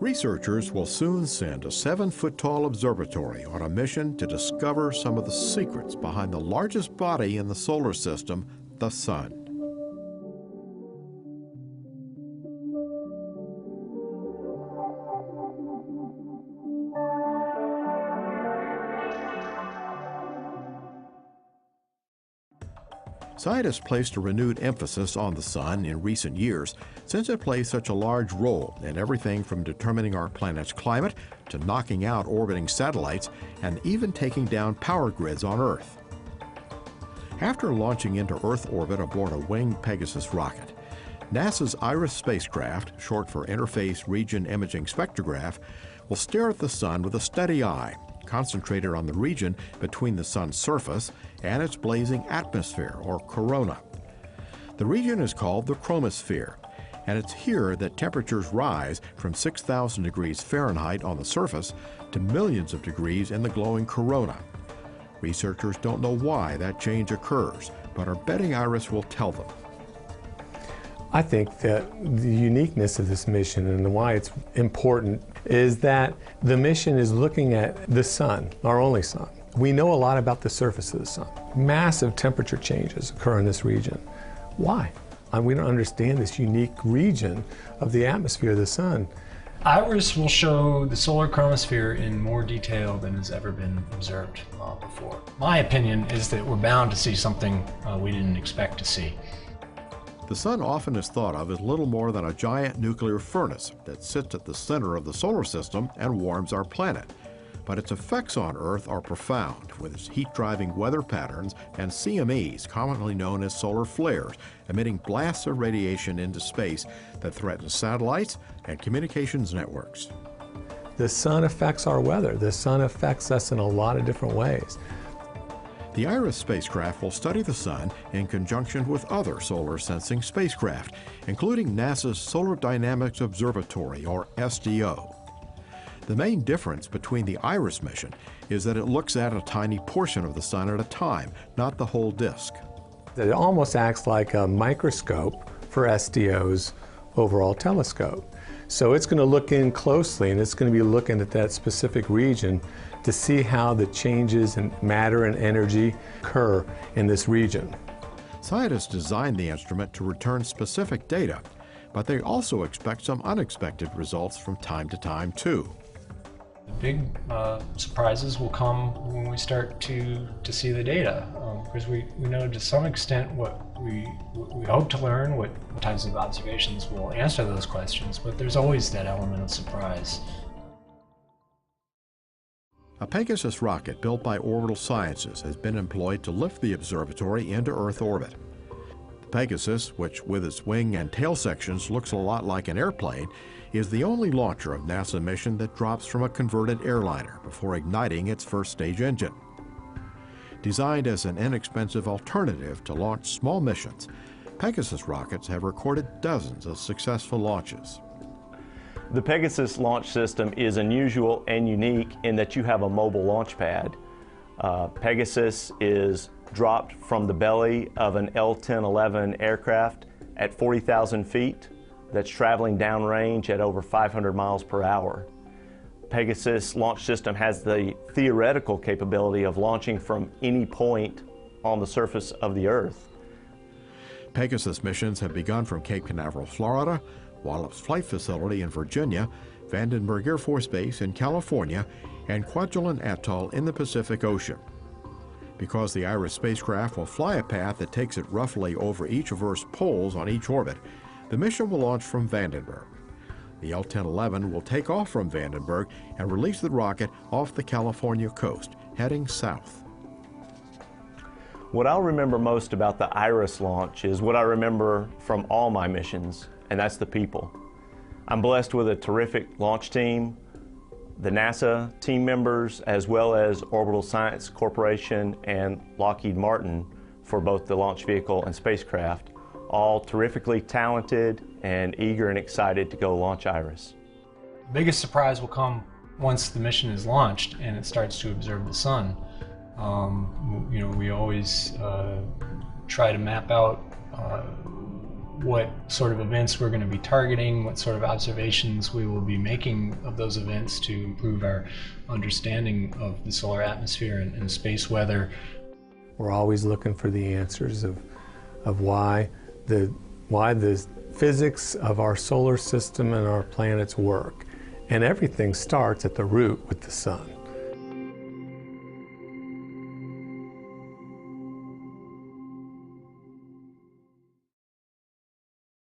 Researchers will soon send a 7-foot-tall observatory on a mission to discover some of the secrets behind the largest body in the solar system, the Sun. Scientists placed a renewed emphasis on the Sun in recent years since it plays such a large role in everything from determining our planet's climate to knocking out orbiting satellites and even taking down power grids on Earth. After launching into Earth orbit aboard a winged Pegasus rocket, NASA's IRIS spacecraft, short for Interface Region Imaging Spectrograph, will stare at the Sun with a steady eye, concentrated on the region between the Sun's surface and its blazing atmosphere, or corona. The region is called the chromosphere, and it's here that temperatures rise from 6,000 degrees Fahrenheit on the surface to millions of degrees in the glowing corona. Researchers don't know why that change occurs, but are betting IRIS will tell them. I think that the uniqueness of this mission and why it's important is that the mission is looking at the Sun, our only Sun. We know a lot about the surface of the Sun. Massive temperature changes occur in this region. Why? We don't understand this unique region of the atmosphere of the Sun. IRIS will show the solar chromosphere in more detail than has ever been observed before. My opinion is that we're bound to see something we didn't expect to see. The Sun often is thought of as little more than a giant nuclear furnace that sits at the center of the solar system and warms our planet. But its effects on Earth are profound, with its heat-driving weather patterns and CMEs, commonly known as solar flares, emitting blasts of radiation into space that threaten satellites and communications networks. The Sun affects our weather. The Sun affects us in a lot of different ways. The IRIS spacecraft will study the Sun in conjunction with other solar-sensing spacecraft, including NASA's Solar Dynamics Observatory, or SDO. The main difference between the IRIS mission is that it looks at a tiny portion of the Sun at a time, not the whole disk. It almost acts like a microscope for SDO's overall telescope. So it's going to look in closely, and it's going to be looking at that specific region to see how the changes in matter and energy occur in this region. Scientists designed the instrument to return specific data, but they also expect some unexpected results from time to time, too. The big surprises will come when we start to see the data, because we know to some extent what we hope to learn, what types of observations will answer those questions, but there's always that element of surprise. A Pegasus rocket built by Orbital Sciences has been employed to lift the observatory into Earth orbit. The Pegasus, which with its wing and tail sections looks a lot like an airplane, is the only launcher of NASA mission that drops from a converted airliner before igniting its first stage engine. Designed as an inexpensive alternative to launch small missions, Pegasus rockets have recorded dozens of successful launches. The Pegasus launch system is unusual and unique in that you have a mobile launch pad. Pegasus is dropped from the belly of an L-1011 aircraft at 40,000 feet that's traveling downrange at over 500 miles per hour. Pegasus launch system has the theoretical capability of launching from any point on the surface of the Earth. Pegasus missions have begun from Cape Canaveral, Florida, Wallops Flight Facility in Virginia, Vandenberg Air Force Base in California, and Kwajalein Atoll in the Pacific Ocean. Because the IRIS spacecraft will fly a path that takes it roughly over each of Earth's poles on each orbit, the mission will launch from Vandenberg. The L-1011 will take off from Vandenberg and release the rocket off the California coast, heading south. What I'll remember most about the IRIS launch is what I remember from all my missions, and that's the people. I'm blessed with a terrific launch team, the NASA team members, as well as Orbital Science Corporation and Lockheed Martin for both the launch vehicle and spacecraft, all terrifically talented and eager and excited to go launch IRIS. The biggest surprise will come once the mission is launched and it starts to observe the Sun. We always try to map out what sort of events we're going to be targeting, what sort of observations we will be making of those events to improve our understanding of the solar atmosphere and space weather. We're always looking for the answers of why the physics of our solar system and our planets work. And everything starts at the root with the sun.